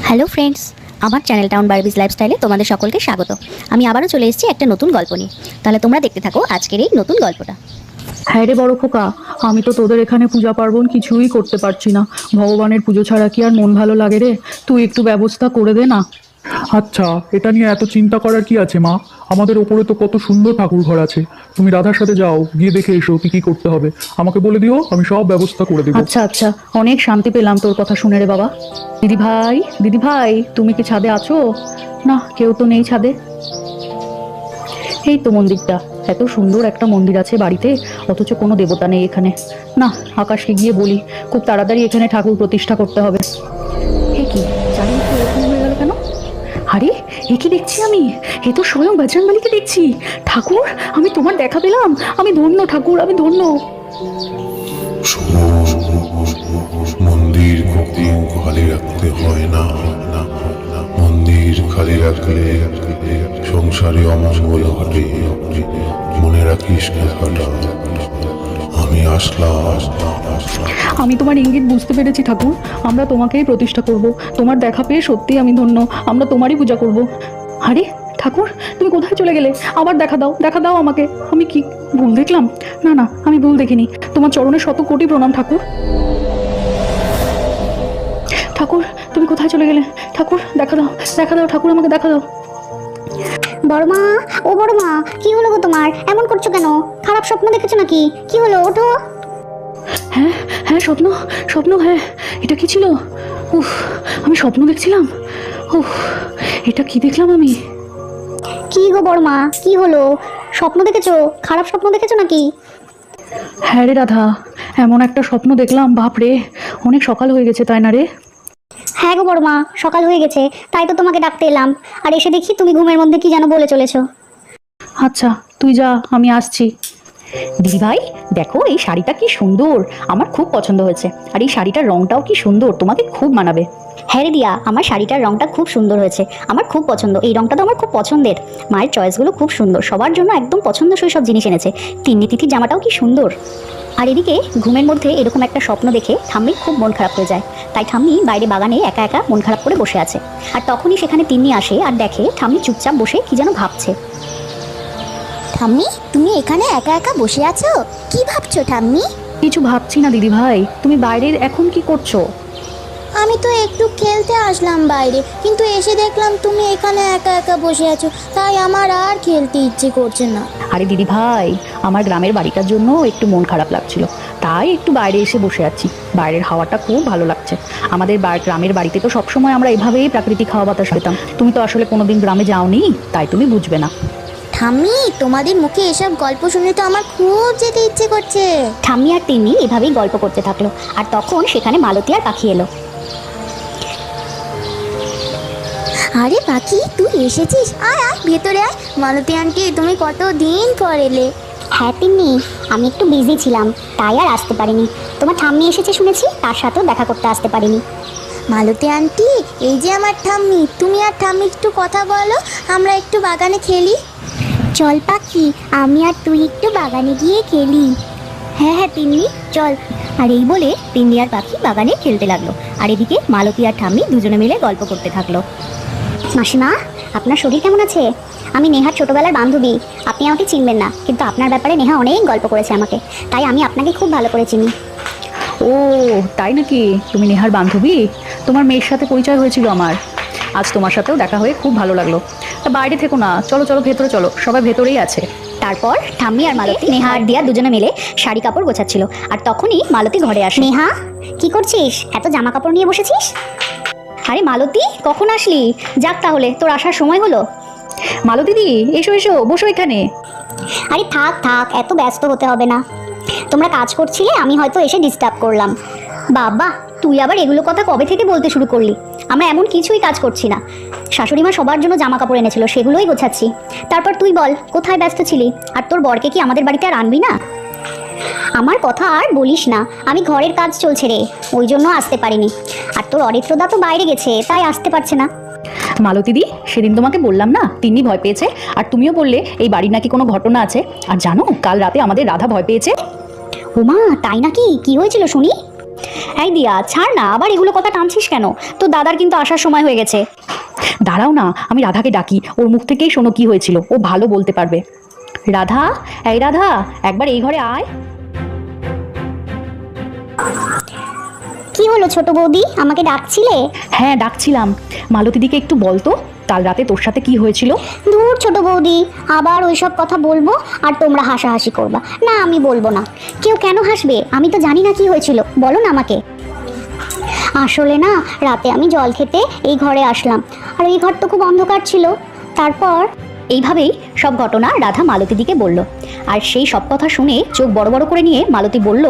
Hello friends, আমার channel town Barbies লাইফস্টাইলে তোমাদের সকলকে স্বাগত। আমি আবারও চলে এসেছি একটা নতুন গল্প নিয়ে। তাহলে তোমরা দেখতে থাকো আজকের এই নতুন গল্পটা। হ্যাঁ রে বড় খোকা, আমি তো তোদের এখানে পূজা পার্বণ কিছুই করতে পারছি না। ভগবানের পুজো ছাড়া কি আর মন ভালো লাগে রে? তুই একটু ব্যবস্থা করে দে না। আচ্ছা, এটা নিয়ে এত চিন্তা করার কি আছে মা? আমাদের ওপরে তো কত সুন্দর ঠাকুর ঘর আছে। তুমি রাধার সাথে যাও, গিয়ে দেখে এসো কি কি করতে হবে। আমাকে বলে দিও, আমি সব ব্যবস্থা করে দেবো। আচ্ছা আচ্ছা, অনেক শান্তি পেলাম তোর কথা শুনে রে বাবা। দিদি ভাই, দিদি ভাই, তুমি কি ছাদে আছো? না, কেউ তো নেই ছাদে। এই তো মন্দিরটা, এত সুন্দর একটা মন্দির আছে বাড়িতে, অথচ কোনো দেবতা নেই এখানে। না, আকাশকে গিয়ে বলি খুব তাড়াতাড়ি এখানে ঠাকুর প্রতিষ্ঠা করতে হবে। হে কি, চারিদিকে এরকম হয়ে গেল কেন? আরে, এ কি দেখছি আমি? এ তো স্বয়ং বজরংবলীকে দেখছি। ঠাকুর, আমি তোমার দেখা পেলাম। আমি ধন্য ঠাকুর, আমি ধন্য। মন্দির কখনো খালি রাখতে হয় না। মন্দির খালি রাখলে সংসারে অমঙ্গল ঘটে। মনে রাখিস কথাটা। আমি আসলাম। আমি তোমার ইঙ্গিত বুঝতে পেরেছি ঠাকুর। আমরা তোমাকেই প্রতিষ্ঠা করব। তোমার দেখা পেয়ে সত্যি আমি ধন্য। আমরা তোমারই পূজা করব। আরে ঠাকুর, তুমি কোথায় চলে গেলে? আবার দেখা দাও, দেখা দাও আমাকে। আমি কি ভুল দেখলাম? না না, আমি ভুল দেখিনি। তোমার চরণে শত কোটি প্রণাম ঠাকুর। ঠাকুর, তুমি কোথায় চলে গেলে? ঠাকুর, দেখা দাও, দেখা দাও ঠাকুর, আমাকে দেখা দাও। বড়মা, ও বড়মা, কি হলো গো তোমার? এমন করছো কেন? খারাপ স্বপ্ন দেখেছো নাকি? কি হলো, ওঠো। হ্যাঁ হ্যাঁ, স্বপ্ন, স্বপ্ন, হ্যাঁ। এটা কি ছিল? উফ, আমি স্বপ্ন দেখছিলাম। উফ, এটা কি দেখলাম আমি? কি গো বড়মা, কি হলো? স্বপ্ন দেখেছো? খারাপ স্বপ্ন দেখেছো নাকি? হ্যাঁ রে রাধা, এমন একটা স্বপ্ন দেখলাম, বাপরে। অনেক সকাল হয়ে গেছে, তাই না রে? হ্যাঁ গো বড়মা, সকাল হয়ে গেছে, তাই তো তোমাকে ডাকতে এলাম। আর এসে দেখি তুমি ঘুমের মধ্যে কি যেন বলে চলেছো। আচ্ছা, তুই যা, আমি আসছি। দিদি ভাই, দেখো এই শাড়িটা কি সুন্দর, আমার খুব পছন্দ হয়েছে। আর এই শাড়িটার রংটাও কি সুন্দর, তোমাকে খুব মানাবে। হ্যাঁ রে দিয়া, আমার শাড়িটার রংটা খুব সুন্দর হয়েছে, আমার খুব পছন্দ। এই রংটা তো আমার খুব পছন্দের। মায়ের চয়েসগুলো খুব সুন্দর, সবার জন্য একদম পছন্দসই সব জিনিস এনেছে। তিন্নি তিথির জামাটাও কি সুন্দর। আর এদিকে ঘুমের মধ্যে এরকম একটা স্বপ্ন দেখে ঠাম্মির খুব মন খারাপ হয়ে যায়। তাই ঠাম্মি বাইরে বাগানে একা একা মন খারাপ করে বসে আছে। আর তখনই সেখানে তিন্নি আসে আর দেখে ঠাম্মি চুপচাপ বসে কি যেন ভাবছে। ঠাম্মি, তুমি এখানে একা একা বসে আছো? কি ভাবছো ঠাম্মি? কিছু ভাবছি না দিদি ভাই, তুমি বাইরে এখন কি করছো? আমি তো একটু খেলতে আসলাম বাইরে, কিন্তু এসে দেখলাম তুমি এখানে একা একা বসে আছো, তাই আমার আর খেলতে ইচ্ছে করছে না। আরে দিদি ভাই, আমার গ্রামের বাড়িটার জন্য একটু মন খারাপ লাগছিল, তাই একটু বাইরে এসে বসে আছি। বাইরের হাওয়াটা খুব ভালো লাগছে। আমাদের গ্রামের বাড়িতে তো সবসময় আমরা এভাবেই প্রাকৃতিক হাওয়া বাতাস পেতাম। তুমি তো আসলে কোনোদিন গ্রামে যাওনি, তাই তুমি বুঝবে না। ঠাম্মি, তোমাদের মুখে এসব গল্প শুনে তো আমার খুব যেতে ইচ্ছে করছে। ঠাম্মি আর তিন্নি এভাবেই গল্প করতে থাকলো। আর তখন সেখানে মালতী আর পাখি এলো। আরে পাখি, তুই এসেছিস? আয় আয়, ভেতরে আয়। মালতী আন্টি, তুমি কতদিন পর এলে? হ্যাঁ তিন্নি, আমি একটু বিজি ছিলাম, তাই আর আসতে পারিনি। তোমার ঠাম্মি এসেছে শুনেছি, তার সাথেও দেখা করতে আসতে পারিনি। মালতী আন্টি, এই যে আমার ঠাম্মি, তুমি আর ঠাম্মি একটু কথা বলো, আমরা একটু বাগানে খেলি। চল পাখি, আমি আর তুই একটু বাগানে গিয়ে খেলি। হ্যাঁ হ্যাঁ তিন্নি, চল। আর এই বলে তিন্নি আর পাখি বাগানে খেলতে লাগলো। আর এদিকে মালতী আর ঠাম্মি দুজনে মিলে গল্প করতে থাকলো। মাসিমা, আপনার শরীর কেমন আছে? আমি নেহার ছোটবেলার বান্ধবী। আপনি আমাকে চিনবেন না, কিন্তু আপনার ব্যাপারে নেহা অনেক গল্প করেছে আমাকে, তাই আমি আপনাকে খুব ভালো করে চিনি। ও তাই নাকি? তুমি নেহার বান্ধবী? তোমার মেয়ের সাথে পরিচয় হয়েছিল আমার। আজ তোমার সাথেও দেখা হয়ে খুব ভালো লাগলো। তা বাইরে থেকো না, চলো চলো ভেতরে চলো, সবাই ভেতরেই আছে। তারপর ঠাম্মি আর মালতী নেহা আর দিয়া দুজনে মিলে শাড়ি কাপড় গোছাচ্ছিল। আর তখনই মালতী ঘরে আসে। নেহা, কি করছিস? এত জামা কাপড় নিয়ে বসেছিস? আরে মালতী, কখন আসলি? যাক তাহলে, তোর আসার সময় হলো। মালতী দি, এসো এসো, বসো এখানে। আরে থাক থাক, এত ব্যস্ত হতে হবে না। তোমরা কাজ করছিলে, আমি হয়তো এসে ডিস্টার্ব করলাম। বাবা, তুই আবার এগুলো কথা কবে থেকে বলতে শুরু করলি? আমরা এমন কিছুই কাজ করছি না। শাশুড়ি মা সবার জন্য জামা কাপড় এনেছিল, সেগুলোই গোছাচ্ছি। তারপর তুই বল, কোথায় ব্যস্ত ছিলি? আর তোর বরকে কি আমাদের বাড়িতে আর আনবি না? আমার কথা আর বলিস না, আমি ঘরের কাজ চলছে রে, ওই জন্য আসতে পারিনি। আর তোর অরিত্রদা তো বাইরে গেছে, তাই আসতে পারছে না। মালতী দি, সেদিন তোমাকে বললাম না তিন্নি ভয় পেয়েছে, আর তুমিও বললে এই বাড়ির নাকি কোনো ঘটনা আছে। আর জানো, কাল রাতে আমাদের রাধা ভয় পেয়েছে। ওমা, তাই নাকি? কি হয়েছিল শুনি? এই দিয়া ছাড় না, আবার এগুলো কথা টানছিস কেন? তো দাদার কিন্তু আসার সময় হয়ে গেছে। দাঁড়াও না, আমি রাধাকে ডাকি, ওর মুখ থেকেই শোনো কি হয়েছিল, ও ভালো বলতে পারবে। রাধা, এই রাধা, একবার এই ঘরে আয়। কি হলো ছোট বৌদি, আমাকে ডাকছিলে? হ্যাঁ ডাকছিলাম। মালতীদিকে একটু বলতো কাল রাতে তোর সাথে কি হয়েছিল। দূর ছোট বৌদি, আবার ওইসব কথা বলবো আর তোমরা হাসাহাসি করবা। না আমি বলবো না। কেউ কেন হাসবে? আমি তো জানি না কি হয়েছিল, বলো না আমাকে। আসলে না, রাতে আমি জল খেতে এই ঘরে আসলাম, আর এই ঘর তো খুব অন্ধকার ছিল। তারপর এইভাবেই সব ঘটনা রাধা মালতীদিকে বলল। আর সেই সব কথা শুনে চোখ বড় বড় করে নিয়ে মালতী বলল,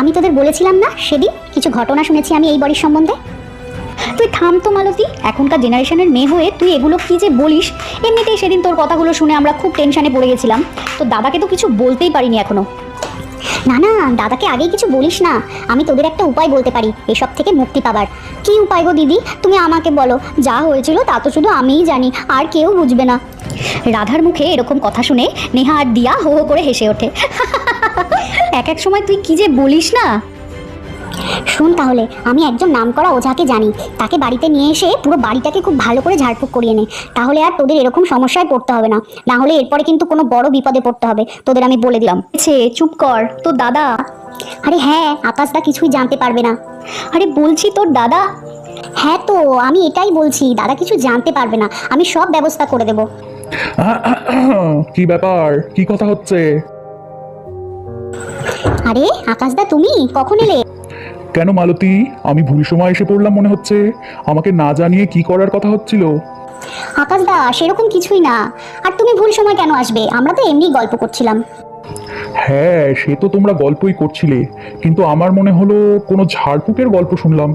আমি তোদের বলেছিলাম না সেদিন কিছু ঘটনা শুনেছি আমি এই বাড়ির সম্বন্ধে। তুই থাম তো মালতী, এখনকার জেনারেশনের মেয়ে হয়ে তুই এগুলো কি যে বলিস। এমনিতেই সেদিন তোর কথাগুলো শুনে আমরা খুব টেনশনে পড়ে গেছিলাম। তো দাদাকে তো কিছু বলতেই পারিনি এখনো। না না, দাদাকে আগেই কিছু বলিস না। আমি তোদের একটা উপায় বলতে পারি এসব থেকে মুক্তি পাবার। কি উপায় গো দিদি, তুমি আমাকে বলো। যা হয়েছিল তা তো শুধু আমিই জানি, আর কেউ বুঝবে না। রাধার মুখে এরকম কথা শুনে নেহা আর দিয়া হো হো করে হেসে ওঠে। এক এক সময় তুই কি যে বলিস না। শোন তাহলে, আমি একজন নামকরা ওঝাকে জানি, তাকে বাড়িতে নিয়ে এসে পুরো বাড়িটাকে খুব ভালো করে ঝাড়ফুঁক করিয়ে নে। তাহলে আর তোদের এরকম সমস্যায় পড়তে হবে না। না হলে এরপরে কিন্তু কোনো বড় বিপদে পড়তে হবে, তোদের আমি বলে দিলাম। চুপ কর, তোর দাদা। আরে হ্যাঁ, আকাশদা কিছুই জানতে পারবে না। আরে বলছি তোর দাদা। হ্যাঁ তো আমি এটাই বলছি, দাদা কিছু জানতে পারবে না, আমি সব ব্যবস্থা করে দেব। কি ব্যাপার, কি কথা হচ্ছে? আরে আকাশদা, তুমি কখন এলে? কেন মালতী, আমি ভুল সময় এসে পড়লাম মনে হচ্ছে। আমাকে না জানিয়ে কি করার কথা হচ্ছিল? আকাশদা সেরকম কিছুই না। আর তুমি ভুল সময় কেন আসবে? আমরা তো এমনি গল্প করছিলাম। হ্যাঁ, সে তো তোমরা গল্পই করছিলে, কিন্তু আমার মনে হলো কোনো ঝাড়ফুঁকের গল্প শুনলাম।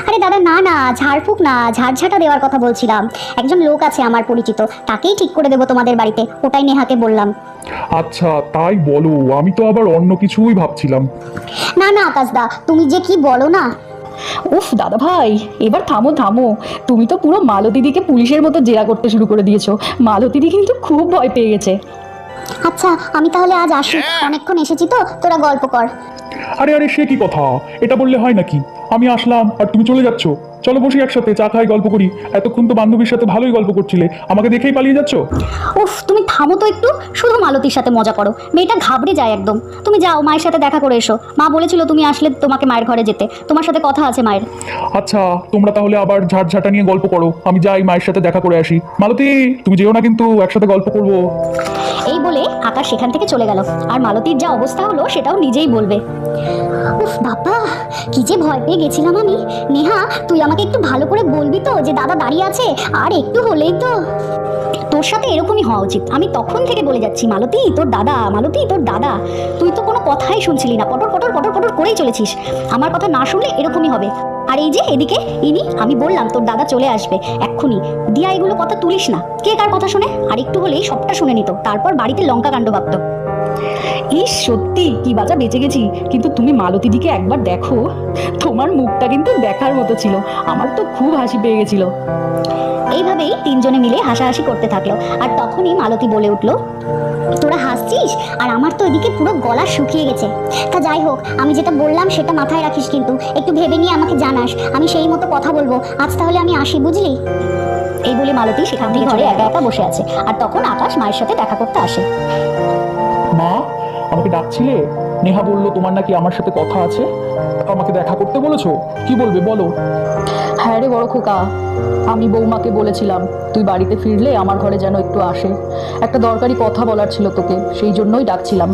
আরে দাদা না না, ঝাড়ফুঁক না, ঝাড়ঝাঁটা দেওয়ার কথা বলছিলাম। একজন লোক আছে আমার পরিচিত, তাকেই ঠিক করে দেবো তোমাদের বাড়িতে, ওটাই নেহাকে বললাম। আচ্ছা তাই বলো, আমি তো আবার অন্য কিছুই ভাবছিলাম। না না আকাশদা, তুমি যে কি বলো না। উফ দাদা ভাই, এবার থামো থামো। তুমি তো পুরো মালতীদিকে পুলিশের মতো জেরা করতে শুরু করে দিয়েছো। মালতীদি কিন্তু খুব ভয় পেয়ে গেছে। আচ্ছা আমি তাহলে আজ আসি, অনেকক্ষণ এসেছি তো, তোরা গল্প কর। আরে আরে, সে কি কথা, এটা বললে হয় নাকি? আমি আসলাম আর তুমি চলে যাচ্ছ। চলো বসি একসাথে, চা খাই, গল্প করি। এতক্ষণ তো বান্ধবীর সাথে ভালোই গল্প করছিলে, আমাকে দেখেই পালিয়ে যাচ্ছ। উফ তুমি থামো তো একটু, শুধু মালতীর সাথে মজা করো। মেয়েটা ঘাবড়ে যায় একদম। তুমি যাও মায়ের সাথে দেখা করে এসো। মা বলেছিল তুমি আসলে তোমাকে মায়ের ঘরে যেতে, তোমার সাথে কথা আছে মায়ের। আচ্ছা তোমরা তাহলে আবার ঝাড়ঝাঁটা নিয়ে গল্প করো, আমি যাই মায়ের সাথে দেখা করে আসি। মালতী তুমি যেও না কিন্তু, একসাথে গল্প করবো। এই বলে আকাশ সেখান থেকে চলে গেল। আর মালতীর যা অবস্থা হলো সেটাও নিজেই বলবে। উফ বাবা, কি যে ভয় পেয়ে গেছিলাম আমি। নেহা তুই আমাকে একটু ভালো করে বলবি তো যে দাদা দাঁড়িয়ে আছে, আর একটু হলেই তো। তোর সাথে এরকমই হওয়া উচিত। আমি তখন থেকে বলে যাচ্ছি মালতী তোর দাদা, মালতী তোর দাদা। তুই তো কোনো কথাই শুনছিলি না, পটর পটর পটর পটর করেই চলেছিস। আমার কথা না শুনলে এরকমই হবে। আর এই যে এদিকে ইনি, আমি বললাম তোর দাদা চলে আসবে এক্ষুনি। দিয়া এগুলো কথা তুলিস না, কে কার কথা শুনে? আর একটু হলেই সবটা শুনে নিত, তারপর বাড়িতে লঙ্কা কাণ্ড ভাবতো। ইস সত্যি কি বাজা বেঁচে গেছি। কিন্তু তুমি মালতীদিকে একবার দেখো, তোমার মুখটা কিন্তু দেখার মতো ছিল। আমার তো খুব হাসি পেয়ে গেছিল। এইভাবেই তিনজনে মিলে হাসাহাসি করতে থাকলো। আর তখনই মালতী বলে উঠলো, তোরা হাসছিস আর আমার তো এদিকে পুরো গলা শুকিয়ে গেছে। তা যাই হোক, আমি যেটা বললাম সেটা মাথায় রাখিস, কিন্তু একটু ভেবে নিয়ে আমাকে জানাস, আমি সেই মতো কথা বলবো। আজ তাহলে আমি আসি, বুঝলি? এই বলে মালতী সেখান থেকে ঘরে একা একা বসে আছে। আর তখন আকাশ মায়ের সাথে দেখা করতে আসে। মা, আমাকে ডাকছিলে? নেহা বললো তোমার নাকি আমার সাথে কথা আছে, আমাকে দেখা করতে বলেছো। কি বলবে বলো? হ্যাঁ রে বড় খোকা, আমি বৌমাকে বলেছিলাম তুই বাড়িতে ফিরলে আমার ঘরে যেন একটু আসে। একটা দরকারি কথা বলার ছিল তোকে, সেই জন্যই ডাকছিলাম।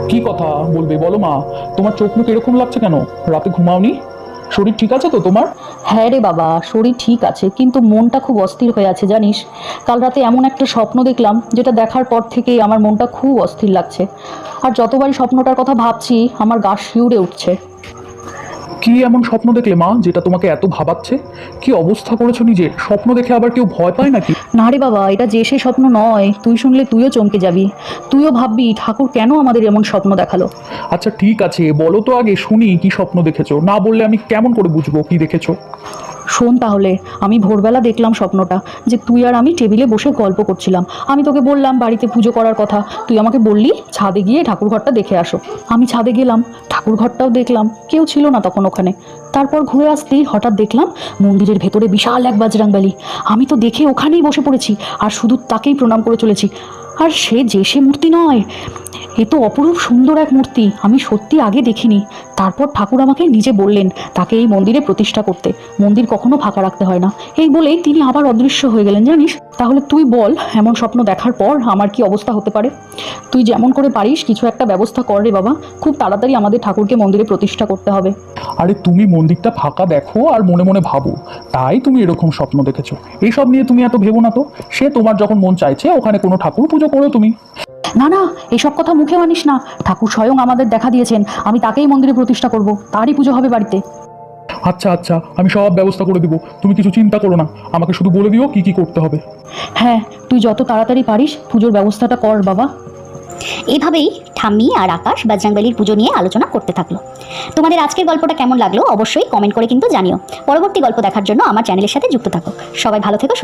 কি কথা বলবে বলো মা। তোমার চোখ মুখ এরকম লাগছে কেন? রাতে ঘুমাওনি? শরীর ঠিক আছে তো তোমার? হ্যাঁ রে বাবা, শরীর ঠিক আছে, কিন্তু মনটা খুব অস্থির হয়ে আছে জানিস। কাল রাতে এমন একটা স্বপ্ন দেখলাম, যেটা দেখার পর থেকেই আমার মনটা খুব অস্থির লাগছে। আর যতবারই স্বপ্নটার কথা ভাবছি আমার গা শিউরে উঠছে। কি এমন স্বপ্ন দেখলে মা, যেটা তোমাকে এত ভাবাচ্ছে? কি অবস্থা করেছো নিজের? স্বপ্ন দেখে আবার কেউ ভয় পায় নাকি? না রে বাবা, এটা যে সে স্বপ্ন নয়। তুই শুনলে তুইও চমকে যাবি, তুইও ভাববি ঠাকুর কেন আমাদের এমন স্বপ্ন দেখালো। আচ্ছা ঠিক আছে, বলো তো আগে শুনি কি স্বপ্ন দেখেছো। না বললে আমি কেমন করে বুঝবো কি দেখেছো? শোন তাহলে, আমি ভোরবেলা দেখলাম স্বপ্নটা, যে তুই আর আমি টেবিলে বসে গল্প করছিলাম। আমি তোকে বললাম বাড়িতে পুজো করার কথা, তুই আমাকে বললি ছাদে গিয়ে ঠাকুরঘরটা দেখে আসো। আমি ছাদে গেলাম, ঠাকুরঘরটাও দেখলাম, কেউ ছিল না তখন ওখানে। তারপর ঘুরে আসতেই হঠাৎ দেখলাম মন্দিরের ভেতরে বিশাল এক বাজরাংবালি। আমি তো দেখে ওখানেই বসে পড়েছি আর শুধু তাকেই প্রণাম করে চলেছি। আর সে মূর্তি নয়, এ তো অপরূপ সুন্দর এক মূর্তি, আমি সত্যি আগে দেখিনি। তারপর ঠাকুর আমাকে নিজে বললেন তাকে এই মন্দিরে প্রতিষ্ঠা করতে, মন্দির কখনো ফাঁকা রাখতে হয় না। এই বলেই তিনি আবার অদৃশ্য হয়ে গেলেন, জানিস। তাহলে তুই বল, এমন স্বপ্ন দেখার পর আমার কি অবস্থা হতে পারে? তুই যেমন করে পারিস কিছু একটা ব্যবস্থা কর রে বাবা, খুব তাড়াতাড়ি আমাদের ঠাকুরকে মন্দিরে প্রতিষ্ঠা করতে হবে। আরে তুমি মন্দিরটা ফাঁকা দেখো আর মনে মনে ভাবো, তাই তুমি এরকম স্বপ্ন দেখেছো। এইসব নিয়ে তুমি এত ভেবো না তো। সে তোমার যখন মন চাইছে ওখানে কোনো ঠাকুর পুজো করো তুমি। না না, এসব কথা মুখে মানিস না। ঠাকুর স্বয়ং আমাদের দেখা দিয়েছেন, আমি তাকেই মন্দিরে প্রতিষ্ঠা করব, তারই পুজো হবে বাড়িতে। আচ্ছা আচ্ছা, আমি সব ব্যবস্থা করে দিব, তুমি কিছু চিন্তা করো না। আমাকে শুধু বলে দিও কি কি করতে হবে। হ্যাঁ, তুই যত তাড়াতাড়ি পারিস পুজোর ব্যবস্থাটা কর বাবা। এভাবেই ঠাম্মি আর আকাশ বজরংবলীর পুজো নিয়ে আলোচনা করতে থাকলো। তোমাদের আজকের গল্পটা কেমন লাগলো অবশ্যই কমেন্ট করে কিন্তু জানিও। পরবর্তী গল্প দেখার জন্য আমার চ্যানেলের সাথে যুক্ত থাকো। সবাই ভালো থেকো।